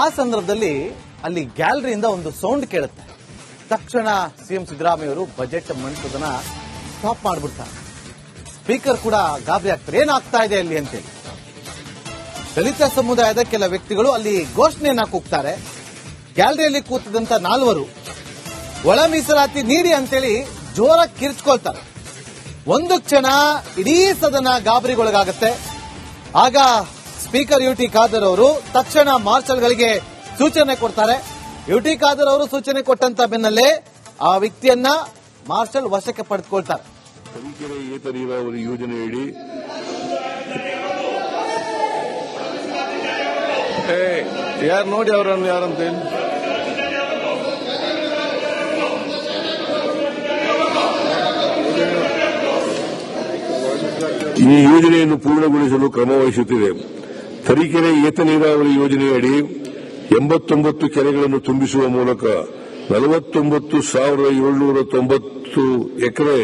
ಆ ಸಂದರ್ಭದಲ್ಲಿ ಅಲ್ಲಿ ಗ್ಯಾಲರಿಯಿಂದ ಒಂದು ಸೌಂಡ್ ಕೇಳುತ್ತೆ. ತಕ್ಷಣ ಸಿಎಂ ಸಿದ್ದರಾಮಯ್ಯ ಅವರು ಬಜೆಟ್ ಮಂಡಿಸೋದನ್ನ ಸ್ಟಾಪ್ ಮಾಡಿಬಿಡ್ತಾರೆ. ಸ್ಪೀಕರ್ ಕೂಡ ಗಾಬರಿ ಆಗ್ತಾರೆ, ಏನಾಗ್ತಾ ಇದೆ ಅಲ್ಲಿ ಅಂತೇಳಿ. ದಲಿತ ಸಮುದಾಯದ ಕೆಲ ವ್ಯಕ್ತಿಗಳು ಅಲ್ಲಿ ಘೋಷಣೆಯನ್ನ ಕೂಗ್ತಾರೆ. ಗ್ಯಾಲರಿಯಲ್ಲಿ ಕೂತಿದ್ದಂತ 4 ಒಳ ಮೀಸಲಾತಿ ನೀಡಿ ಅಂತೇಳಿ ಜೋರಾಗಿ ಕಿರ್ಚ್ಕೊಳ್ತಾರೆ. ಒಂದು ಕ್ಷಣ ಇಡೀ ಸದನ ಗಾಬರಿಗೊಳಗಾಗುತ್ತೆ. ಆಗ ಸ್ಪೀಕರ್ ಯುಟಿ ಖಾದರ್ ಅವರು ತಕ್ಷಣ ಮಾರ್ಷಲ್ಗಳಿಗೆ ಸೂಚನೆ ಕೊಡ್ತಾರೆ. ಯುಟಿ ಖಾದರ್ ಅವರು ಸೂಚನೆ ಕೊಟ್ಟಂತ ಬೆನ್ನಲ್ಲೇ ಆ ವ್ಯಕ್ತಿಯನ್ನ ಮಾರ್ಷಲ್ ವಶಕ್ಕೆ ಪಡೆದುಕೊಳ್ತಾರೆ. ತರೀಕೆರೆ ಏತ ನೀರಾವರಿ ಯೋಜನೆಯಡಿ ಯಾರು ನೋಡಿ ಅವರನ್ನು ಯಾರಂತ ಈ ಯೋಜನೆಯನ್ನು ಪೂರ್ಣಗೊಳಿಸಲು ಕ್ರಮ ವಹಿಸುತ್ತಿದೆ. ತರೀಕೆರೆ ಏತ ನೀರಾವರಿ ಯೋಜನೆಯಡಿ 89 ಕೆರೆಗಳನ್ನು ತುಂಬಿಸುವ ಮೂಲಕ 49,790 ಎಕರೆ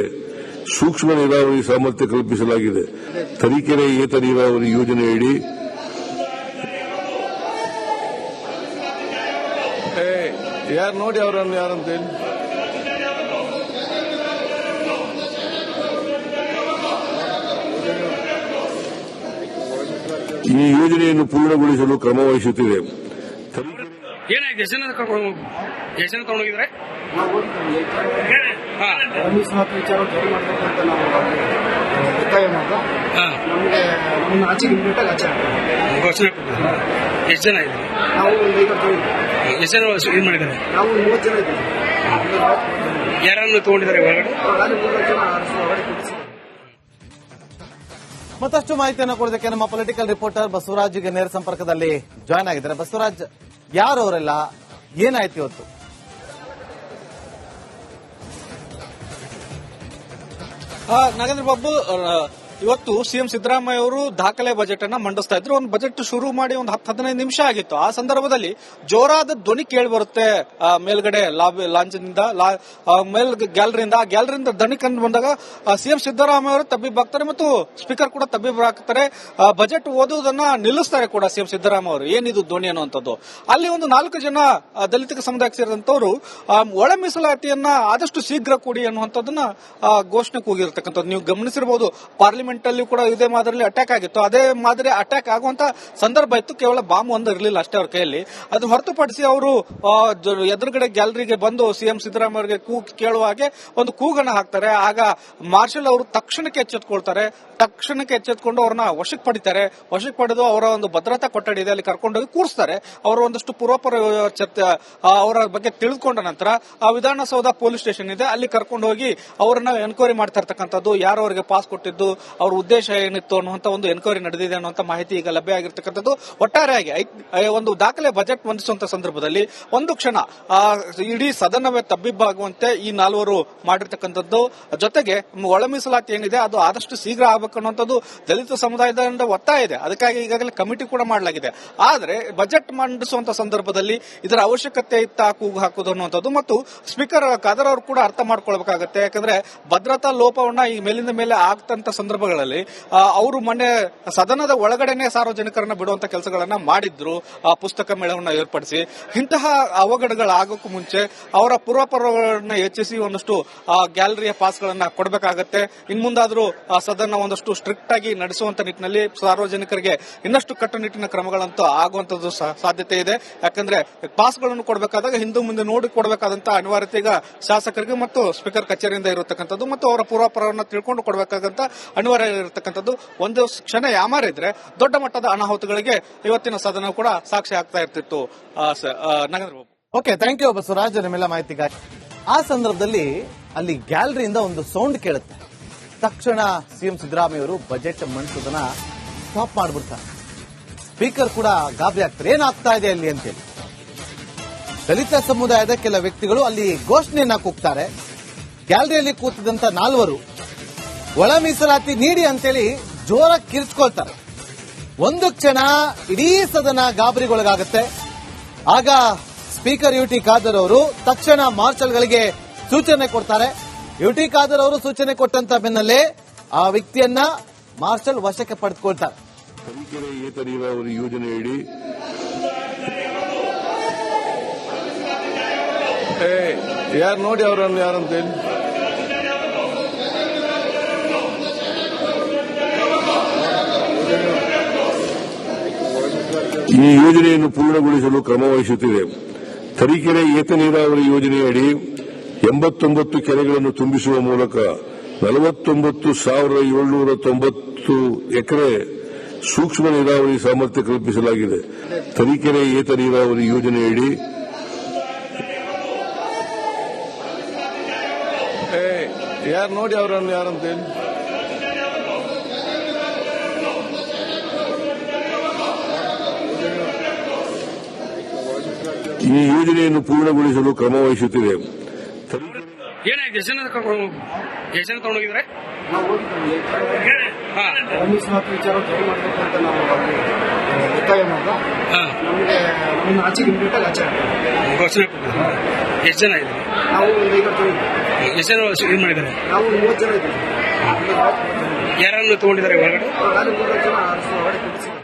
ಸೂಕ್ಷ್ಮ ನೀರಾವರಿ ಸಾಮರ್ಥ್ಯ ಕಲ್ಪಿಸಲಾಗಿದೆ. ತರೀಕೆರೆ ಏತ ನೀರಾವರಿ ಯೋಜನೆಯಡಿ ಯಾರು ನೋಡಿ ಅವರನ್ನು ಯಾರಂತ ಈ ಯೋಜನೆಯನ್ನು ಪೂರ್ಣಗೊಳಿಸಲು ಕ್ರಮ ವಹಿಸುತ್ತಿದೆ. ಏನಾಯ್ತು? ಎಷ್ಟು ತಗೊಂಡೋಗಿದ್ರೆ ವಿಚಾರ ಜಾರಿ ಮಾಡಬೇಕಂತ ನಾವು ಒತ್ತಾಯ ಮಾಡಿದ ನಮಗೆ ನಮ್ಮ ಆಚೆಗೆ ಇಮ್ಮಿಡಿಯೇಟ್ ಆಚೆ ಘೋಷಣೆ. ಎಷ್ಟು ಜನ ಇದೆ? ನಾವು ಒಂದು 50 ಜನ. ಎಷ್ಟು ಜನ ಇದು ಮಾಡಿದ್ದಾರೆ? ನಾವು 30 ಜನ ಇದ್ದೀವಿ. ಯಾರನ್ನು ತಗೊಂಡಿದ್ದಾರೆ ಹೊರಗಡೆ? 30 ಜನ ಹೊರಗಡೆ ಕೊಡಿಸಿದ್ದಾರೆ. ಮತ್ತಷ್ಟು ಮಾಹಿತಿಯನ್ನು ಕೊಡೋದಕ್ಕೆ ನಮ್ಮ ಪೊಲಿಟಿಕಲ್ ರಿಪೋರ್ಟರ್ ಬಸವರಾಜ್ಗೆ ನೇರ ಸಂಪರ್ಕದಲ್ಲಿ ಜಾಯ್ನ್ ಆಗಿದ್ದಾರೆ. ಬಸವರಾಜ್, ಯಾರು ಅವರೆಲ್ಲ, ಏನಾಯ್ತು ಇವತ್ತು? ನಾಗೇಂದ್ರ ಬಾಬು, ಇವತ್ತು ಸಿಎಂ ಸಿದ್ದರಾಮಯ್ಯ ಅವರು ದಾಖಲೆ ಬಜೆಟ್ ಅನ್ನ ಮಂಡಿಸ್ತಾ ಇದ್ರು. ಒಂದು ಬಜೆಟ್ ಶುರು ಮಾಡಿ ಒಂದು 10-15 ನಿಮಿಷ ಆಗಿತ್ತು. ಆ ಸಂದರ್ಭದಲ್ಲಿ ಜೋರಾದ ಧ್ವನಿ ಕೇಳಿ ಬರುತ್ತೆ ಮೇಲ್ಗಡೆ ಲಾಂಚ್ನಿಂದ, ಮೇಲ್ ಗ್ಯಾಲರಿಯಿಂದ. ಆ ಗ್ಯಾಲರಿಯಿಂದ ಧ್ವನಿ ಕಂಡು ಬಂದಾಗ ಸಿಎಂ ಸಿದ್ದರಾಮಯ್ಯ ಅವರು ತಬ್ಬಿಬ್ಬಾಗ್ತಾರೆ ಮತ್ತು ಸ್ಪೀಕರ್ ಕೂಡ ತಬ್ಬಿಬ್ಬಾಗ್ತಾರೆ. ಬಜೆಟ್ ಓದುವುದನ್ನ ನಿಲ್ಲಿಸ್ತಾರೆ ಕೂಡ ಸಿಎಂ ಸಿದ್ದರಾಮಯ್ಯ ಅವರು. ಏನಿದು ಧ್ವನಿ ಅನ್ನುವಂಥದ್ದು. ಅಲ್ಲಿ ಒಂದು 4 ಜನ ದಲಿತ ಸಮುದಾಯಕ್ಕೆ ಸೇರಿದಂತವರು ಒಳ ಮೀಸಲಾತಿಯನ್ನ ಆದಷ್ಟು ಶೀಘ್ರ ಕೊಡಿ ಅನ್ನುವಂಥದ್ದನ್ನ ಘೋಷಣೆ ಕೂಗಿರ್ತಕ್ಕಂಥದ್ದು ನೀವು ಗಮನಿಸಿರಬಹುದು. ಪಾರ್ಲಿಮೆಂಟ್ ಅಲ್ಲಿ ಕೂಡ ಇದೇ ಮಾದರಿಯಲ್ಲಿ ಅಟ್ಯಾಕ್ ಆಗಿತ್ತು. ಅದೇ ಮಾದರಿ ಅಟ್ಯಾಕ್ ಆಗುವಂತ ಸಂದರ್ಭ ಇತ್ತು. ಕೇವಲ ಬಾಂಬ್ ಒಂದು ಇರಲಿಲ್ಲ ಅಷ್ಟೇ ಅವ್ರ ಕೈಯಲ್ಲಿ. ಅದು ಹೊರತುಪಡಿಸಿ ಅವರು ಎದುರುಗಡೆ ಗ್ಯಾಲರಿಗೆ ಬಂದು ಸಿಎಂ ಸಿದ್ದರಾಮಯ್ಯ ಅವರಿಗೆ ಕೇಳುವ ಹಾಗೆ ಒಂದು ಕೂಗನ್ನ ಹಾಕ್ತಾರೆ. ಆಗ ಮಾರ್ಷಲ್ ಅವರು ತಕ್ಷಣಕ್ಕೆ ಎಚ್ಚೆತ್ತುಕೊಂಡು ಅವ್ರನ್ನ ವಶಕ್ಕೆ ಪಡಿತಾರೆ. ವಶಕ್ಕೆ ಪಡೆದು ಅವರ ಒಂದು ಭದ್ರತಾ ಕೊಠಡಿ ಇದೆ, ಅಲ್ಲಿ ಕರ್ಕೊಂಡೋಗಿ ಕೂರಿಸ್ತಾರೆ. ಅವರ ಒಂದಷ್ಟು ಪೂರ್ವಾಪರ ಅವರ ಬಗ್ಗೆ ತಿಳಿದುಕೊಂಡ ನಂತರ ಆ ವಿಧಾನಸೌಧ ಪೊಲೀಸ್ ಸ್ಟೇಷನ್ ಇದೆ, ಅಲ್ಲಿ ಕರ್ಕೊಂಡು ಹೋಗಿ ಅವರನ್ನ ಎನ್ಕ್ವೈರಿ ಮಾಡ್ತಾ ಇರ್ತಕ್ಕಂಥದ್ದು. ಯಾರು ಅವರಿಗೆ ಪಾಸ್ ಕೊಟ್ಟಿದ್ದು, ಅವ್ರ ಉದ್ದೇಶ ಏನಿತ್ತು ಅನ್ನುವಂತ ಒಂದು ಎನ್ಕ್ವೈರಿ ನಡೆದಿದೆ ಅನ್ನುವಂತ ಮಾಹಿತಿ ಈಗ ಲಭ್ಯ ಆಗಿರ್ತಕ್ಕಂಥದ್ದು. ಒಟ್ಟಾರೆಯಾಗಿ ಒಂದು ದಾಖಲೆ ಬಜೆಟ್ ಮಂಡಿಸುವಂತ ಸಂದರ್ಭದಲ್ಲಿ ಒಂದು ಕ್ಷಣ ಇಡೀ ಸದನವೇ ತಬ್ಬಿಬ್ಬಾಗುವಂತೆ ಈ 4 ಮಾಡಿರ್ತಕ್ಕಂಥದ್ದು. ಜೊತೆಗೆ ಒಳ ಮೀಸಲಾತಿ ಏನಿದೆ ಅದು ಆದಷ್ಟು ಶೀಘ್ರ ಆಗಬೇಕು ಅನ್ನುವಂಥದ್ದು ದಲಿತ ಸಮುದಾಯದಿಂದ ಒತ್ತಾಯ ಇದೆ. ಅದಕ್ಕಾಗಿ ಈಗಾಗಲೇ ಕಮಿಟಿ ಕೂಡ ಮಾಡಲಾಗಿದೆ. ಆದರೆ ಬಜೆಟ್ ಮಂಡಿಸುವಂತ ಸಂದರ್ಭದಲ್ಲಿ ಇದರ ಅವಶ್ಯಕತೆ ಇತ್ತ ಕೂಗು ಹಾಕುವುದು ಅನ್ನುವಂಥದ್ದು ಮತ್ತು ಸ್ಪೀಕರ್ ಖಾದರ್ ಅವರು ಕೂಡ ಅರ್ಥ ಮಾಡ್ಕೊಳ್ಬೇಕಾಗತ್ತೆ. ಯಾಕಂದ್ರೆ ಭದ್ರತಾ ಲೋಪವನ್ನ ಈ ಮೇಲಿಂದ ಮೇಲೆ ಆಗ್ತಂತ ಸಂದರ್ಭಗಳಲ್ಲಿ ಅವರು ಮೊನ್ನೆ ಸದನದ ಒಳಗಡೆನೆ ಸಾರ್ವಜನಿಕರನ್ನ ಬಿಡುವಂತ ಕೆಲಸಗಳನ್ನ ಮಾಡಿದ್ರು, ಪುಸ್ತಕ ಮೇಳವನ್ನ ಏರ್ಪಡಿಸಿ. ಇಂತಹ ಅವಘಡಗಳಾಗೋಕ್ಕೂ ಮುಂಚೆ ಅವರ ಪೂರ್ವಾಪರಗಳನ್ನ ಹೆಚ್ಚಿಸಿ ಒಂದಷ್ಟು ಗ್ಯಾಲರಿಯ ಪಾಸ್ಗಳನ್ನ ಕೊಡಬೇಕಾಗತ್ತೆ. ಇನ್ ಮುಂದಾದ್ರೂ ಸದನ ಒಂದಷ್ಟು ಸ್ಟ್ರಿಕ್ಟ್ ಆಗಿ ನಡೆಸುವಂತ ನಿಟ್ಟಿನಲ್ಲಿ ಸಾರ್ವಜನಿಕರಿಗೆ ಇನ್ನಷ್ಟು ಕಟ್ಟುನಿಟ್ಟಿನ ಕ್ರಮಗಳಂತೂ ಆಗುವಂತದ್ದು ಸಾಧ್ಯತೆ ಇದೆ. ಯಾಕಂದ್ರೆ ಪಾಸ್ಗಳನ್ನು ಕೊಡಬೇಕಾದಾಗ ಹಿಂದೆ ಮುಂದೆ ನೋಡಿ ಕೊಡಬೇಕಾದಂತ ಅನಿವಾರ್ಯತೆ ಈಗ ಶಾಸಕರಿಗೆ ಮತ್ತು ಸ್ಪೀಕರ್ ಕಚೇರಿಯಿಂದ ಇರತಕ್ಕಂಥದ್ದು ಮತ್ತು ಅವರ ಪೂರ್ವಾಪರವನ್ನು ತಿಳ್ಕೊಂಡು ಕೊಡಬೇಕಾದಂತ ಅನಿವಾರ್ಯ ಇರತಕ್ಕಂಥದ್ದು. ಒಂದು ಕ್ಷಣ ಯಾಮಾರಿದ್ರೆ ದೊಡ್ಡ ಮಟ್ಟದ ಅನಾಹುತಗಳಿಗೆ ಇವತ್ತಿನ ಸದನ ಕೂಡ ಸಾಕ್ಷಿ ಆಗ್ತಾ ಇರ್ತಿತ್ತು. ನಗರ ಓಕೆ, ಥ್ಯಾಂಕ್ ಯು ಬಸವರಾಜ್ ನಿಮ್ಮೆಲ್ಲ ಮಾಹಿತಿಗಾಗಿ. ಆ ಸಂದರ್ಭದಲ್ಲಿ ಅಲ್ಲಿ ಗ್ಯಾಲರಿಯಿಂದ ಒಂದು ಸೌಂಡ್ ಕೇಳುತ್ತೆ. ತಕ್ಷಣ ಸಿಎಂ ಸಿದ್ದರಾಮಯ್ಯ ಅವರು ಬಜೆಟ್ ಮಂಡಿಸೋದನ್ನ ಸ್ಟಾಪ್ ಮಾಡಿಬಿಡ್ತಾರೆ. ಸ್ಪೀಕರ್ ಕೂಡ ಗಾಬರಿ ಆಗ್ತಾರೆ, ಏನಾಗ್ತಾ ಇದೆ ಅಲ್ಲಿ ಅಂತೇಳಿ. ದಲಿತ ಸಮುದಾಯದ ಕೆಲ ವ್ಯಕ್ತಿಗಳು ಅಲ್ಲಿ ಘೋಷಣೆಯನ್ನ ಕೂಗ್ತಾರೆ. ಗ್ಯಾಲರಿಯಲ್ಲಿ ಕೂತಿದ್ದಂತ 4 ಒಳ ಮೀಸಲಾತಿ ನೀಡಿ ಅಂತೇಳಿ ಜೋರಾಗಿ ಕಿರ್ಚ್ಕೊಳ್ತಾರೆ. ಒಂದು ಕ್ಷಣ ಇಡೀ ಸದನ ಗಾಬರಿಗೊಳಗಾಗುತ್ತೆ. ಆಗ ಸ್ಪೀಕರ್ ಯುಟಿ ಖಾದರ್ ಅವರು ತಕ್ಷಣ ಮಾರ್ಷಲ್ಗಳಿಗೆ ಸೂಚನೆ ಕೊಡ್ತಾರೆ. ಯುಟಿ ಖಾದರ್ ಅವರು ಸೂಚನೆ ಕೊಟ್ಟಂತ ಬೆನ್ನಲ್ಲೇ ಆ ವ್ಯಕ್ತಿಯನ್ನ ಮಾರ್ಷಲ್ ವಶಕ್ಕೆ ಪಡೆದುಕೊಳ್ತಾರೆ. ತರೀಕೆರೆ ಏತ ನೀರಾವರಿ ಯೋಜನೆಯಡಿ ಯಾರು ನೋಡಿ ಅವರನ್ನು ಯಾರಂತೇಳಿ ಈ ಯೋಜನೆಯನ್ನು ಪೂರ್ಣಗೊಳಿಸಲು ಕ್ರಮ ವಹಿಸುತ್ತಿದೆ. ತರೀಕೆರೆ ಏತ ನೀರಾವರಿ ಯೋಜನೆಯಡಿ 89 ಕೆರೆಗಳನ್ನು ತುಂಬಿಸುವ ಮೂಲಕ 49,790 ಎಕರೆ ಸೂಕ್ಷ್ಮ ನೀರಾವರಿ ಸಾಮರ್ಥ್ಯ ಕಲ್ಪಿಸಲಾಗಿದೆ. ತರೀಕೆರೆ ಏತ ನೀರಾವರಿ ಯೋಜನೆಯಡಿ ಯಾರು ನೋಡಿ ಅವರನ್ನು ಯಾರಂತೇಳಿ ಈ ಯೋಜನೆಯನ್ನು ಪೂರ್ಣಗೊಳಿಸಲು ಕ್ರಮ ವಹಿಸುತ್ತಿದೆ. ಏನಾಯ್ತು? ಎಷ್ಟು ಜನ ತಗೊಂಡೋಗಿದ್ರೆ ನಾವು ಹೋಗಿದ್ದೀವಿ. ವಿಚಾರ ಜಾರಿ ಮಾಡಬೇಕು ಅಂತ ನಾವು ಒತ್ತಾಯ ಮಾಡಿದ ನಮಗೆ ನಮ್ಮ ಆಚೆಗೆ ಇಮಿಡಿಯೇಟ್ ಆಚೆ ಘೋಷಣೆ ಕೊಟ್ಟಿದ್ದಾರೆ. ಎಷ್ಟು ಜನ ಇದ್ದಾರೆ? ನಾವು ಈಗ ಎಷ್ಟು ಜನ ಇದು ಮಾಡಿದ್ದಾರೆ? ನಾವು 30 ಜನ ಇದ್ದೀವಿ. ಯಾರನ್ನು ತಗೊಂಡಿದ್ದಾರೆ ಒಳಗಡೆ? ನಾನು 30 ಜನ ಹೊರಗಡೆ ಕುಡಿಸಿದ್ದಾರೆ.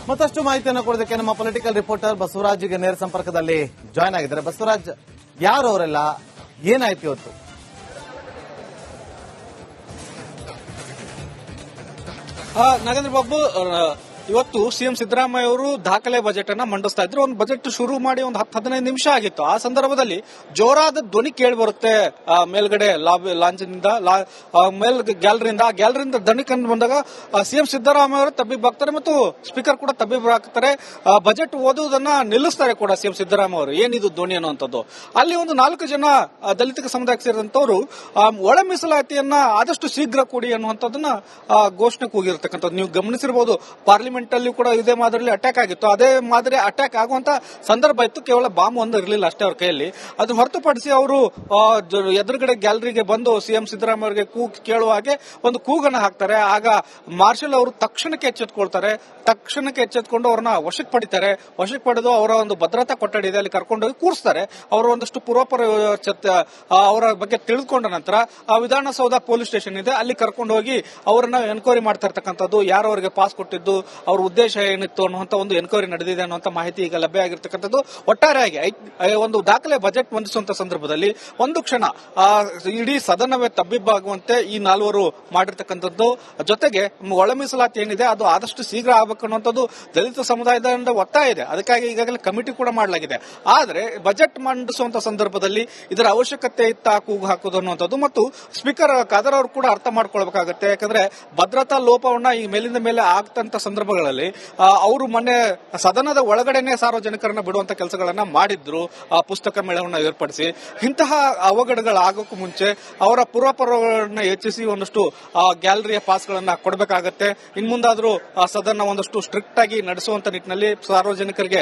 ಮತ್ತಷ್ಟು ಮಾಹಿತಿಯನ್ನು ಕೊಡೋದಕ್ಕೆ ನಮ್ಮ ಪೊಲಿಟಿಕಲ್ ರಿಪೋರ್ಟರ್ ಬಸವರಾಜ್ಗೆ ನೇರ ಸಂಪರ್ಕದಲ್ಲಿ ಜಾಯ್ನ್ ಆಗಿದ್ದಾರೆ. ಬಸವರಾಜ್, ಯಾರು ಅವರೆಲ್ಲ, ಏನಾಯ್ತು ಇವತ್ತು? ನಾಗೇಂದ್ರ ಬಾಬು, ಇವತ್ತು ಸಿಎಂ ಸಿದ್ದರಾಮಯ್ಯ ಅವರು ದಾಖಲೆ ಬಜೆಟ್ ಅನ್ನ ಮಂಡಿಸ್ತಾ ಇದ್ರು. ಒಂದು ಬಜೆಟ್ ಶುರು ಮಾಡಿ ಒಂದು 10-15 ನಿಮಿಷ ಆಗಿತ್ತು. ಆ ಸಂದರ್ಭದಲ್ಲಿ ಜೋರಾದ ಧ್ವನಿ ಕೇಳಿ ಬರುತ್ತೆ ಮೇಲ್ಗಡೆ ಲಾಂಚ್ನಿಂದ, ಗ್ಯಾಲರಿಯಿಂದ. ಆ ಗ್ಯಾಲರಿಯಿಂದ ಧ್ವನಿ ಕಂಡು ಬಂದಾಗ ಸಿಎಂ ಸಿದ್ದರಾಮಯ್ಯ ಅವರು ತಬ್ಬಿಬ್ಬಾಗ್ತಾರೆ ಮತ್ತು ಸ್ಪೀಕರ್ ಕೂಡ ತಬ್ಬಿಬ್ಬಾಗ್ತಾರೆ. ಬಜೆಟ್ ಓದುವುದನ್ನ ನಿಲ್ಲಿಸ್ತಾರೆ ಕೂಡ ಸಿಎಂ ಸಿದ್ದರಾಮಯ್ಯ ಅವರು. ಏನಿದು ಧ್ವನಿ ಅನ್ನುವಂಥದ್ದು. ಅಲ್ಲಿ ಒಂದು 4 ಜನ ದಲಿತ ಸಮುದಾಯಕ್ಕೆ ಸೇರಿದಂತವರು ಒಳ ಮೀಸಲಾತಿಯನ್ನ ಆದಷ್ಟು ಶೀಘ್ರ ಕೊಡಿ ಅನ್ನುವಂಥದ್ದನ್ನ ಘೋಷಣೆ ಕೂಗಿರ್ತಕ್ಕಂಥದ್ದು ನೀವು ಗಮನಿಸಿರಬಹುದು. ಪಾರ್ಲಿಮೆಂಟ್ ಅಲ್ಲಿ ಕೂಡ ಇದೇ ಮಾದರಿಯಲ್ಲಿ ಅಟ್ಯಾಕ್ ಆಗಿತ್ತು. ಅದೇ ಮಾದರಿ ಅಟ್ಯಾಕ್ ಆಗುವಂತ ಸಂದರ್ಭ ಇತ್ತು. ಕೇವಲ ಬಾಂಬ್ ಒಂದು ಇರಲಿಲ್ಲ ಅಷ್ಟೇ ಅವ್ರ ಕೈಯಲ್ಲಿ. ಅದು ಹೊರತುಪಡಿಸಿ ಅವರು ಎದುರುಗಡೆ ಗ್ಯಾಲರಿಗೆ ಬಂದು ಸಿಎಂ ಸಿದ್ದರಾಮಯ್ಯ ಅವರಿಗೆ ಕೇಳುವ ಹಾಗೆ ಒಂದು ಕೂಗನ್ನು ಹಾಕ್ತಾರೆ. ಆಗ ಮಾರ್ಷಲ್ ಅವರು ತಕ್ಷಣಕ್ಕೆ ಎಚ್ಚೆತ್ಕೊಳ್ತಾರೆ. ತಕ್ಷಣಕ್ಕೆ ಎಚ್ಚೆತ್ಕೊಂಡು ಅವ್ರನ್ನ ವಶಕ್ಕೆ ಪಡಿತಾರೆ. ವಶಕ್ಕೆ ಪಡೆದು ಅವರ ಒಂದು ಭದ್ರತಾ ಕೊಠಡಿ ಇದೆ, ಅಲ್ಲಿ ಕರ್ಕೊಂಡೋಗಿ ಕೂರಿಸ್ತಾರೆ. ಅವರ ಒಂದಷ್ಟು ಪೂರ್ವಾಪರ ಅವರ ಬಗ್ಗೆ ತಿಳಿದುಕೊಂಡ ನಂತರ ಆ ವಿಧಾನಸೌಧ ಪೊಲೀಸ್ ಸ್ಟೇಷನ್ ಇದೆ, ಅಲ್ಲಿ ಕರ್ಕೊಂಡು ಹೋಗಿ ಅವರನ್ನ ಎನ್ಕ್ವೈರಿ ಮಾಡ್ತಾ ಇರ್ತಕ್ಕಂಥದ್ದು. ಯಾರು ಅವರಿಗೆ ಪಾಸ್ ಕೊಟ್ಟಿದ್ದು, ಅವ್ರ ಉದ್ದೇಶ ಏನಿತ್ತು ಅನ್ನುವಂತ ಒಂದು ಎನ್ಕ್ವೈರಿ ನಡೆದಿದೆ ಅನ್ನುವಂತ ಮಾಹಿತಿ ಈಗ ಲಭ್ಯ ಆಗಿರ್ತಕ್ಕಂಥದ್ದು. ಒಟ್ಟಾರೆಯಾಗಿ ಒಂದು ದಾಖಲೆ ಬಜೆಟ್ ಮಂಡಿಸುವಂತ ಸಂದರ್ಭದಲ್ಲಿ ಒಂದು ಕ್ಷಣ ಇಡೀ ಸದನವೇ ತಬ್ಬಿಬ್ಬಾಗುವಂತೆ ಈ 4 ಮಾಡಿರ್ತಕ್ಕಂಥದ್ದು. ಜೊತೆಗೆ ಒಳ ಮೀಸಲಾತಿ ಏನಿದೆ ಅದು ಆದಷ್ಟು ಶೀಘ್ರ ಆಗಬೇಕು ಅನ್ನುವಂಥದ್ದು ದಲಿತ ಸಮುದಾಯದ ಒತ್ತಾಯ ಇದೆ. ಅದಕ್ಕಾಗಿ ಈಗಾಗಲೇ ಕಮಿಟಿ ಕೂಡ ಮಾಡಲಾಗಿದೆ. ಆದರೆ ಬಜೆಟ್ ಮಂಡಿಸುವಂತ ಸಂದರ್ಭದಲ್ಲಿ ಇದರ ಅವಶ್ಯಕತೆ ಇತ್ತ ಕೂಗು ಹಾಕುವುದು ಅನ್ನುವಂಥದ್ದು ಮತ್ತು ಸ್ಪೀಕರ್ ಖಾದರ್ ಅವರು ಕೂಡ ಅರ್ಥ ಮಾಡ್ಕೊಳ್ಬೇಕಾಗುತ್ತೆ. ಯಾಕಂದ್ರೆ ಭದ್ರತಾ ಲೋಪವನ್ನ ಈ ಮೇಲಿಂದ ಮೇಲೆ ಆಗ್ತಂತ ಸಂದರ್ಭಗಳಲ್ಲಿ ಅವರು ಮೊನ್ನೆ ಸದನದ ಒಳಗಡೆನೆ ಸಾರ್ವಜನಿಕರನ್ನ ಬಿಡುವಂತ ಕೆಲಸಗಳನ್ನ ಮಾಡಿದ್ರು, ಪುಸ್ತಕ ಮೇಳವನ್ನ ಏರ್ಪಡಿಸಿ. ಇಂತಹ ಅವಘಡಗಳಾಗೋಕ್ಕೂ ಮುಂಚೆ ಅವರ ಪೂರ್ವಾಪರಗಳನ್ನ ಹೆಚ್ಚಿಸಿ ಒಂದಷ್ಟು ಗ್ಯಾಲರಿಯ ಪಾಸ್ಗಳನ್ನ ಕೊಡಬೇಕಾಗತ್ತೆ. ಇನ್ಮುಂದಾದ್ರೂ ಸದನ ಒಂದಷ್ಟು ಸ್ಟ್ರಿಕ್ಟ್ ಆಗಿ ನಡೆಸುವಂತ ನಿಟ್ಟಿನಲ್ಲಿ ಸಾರ್ವಜನಿಕರಿಗೆ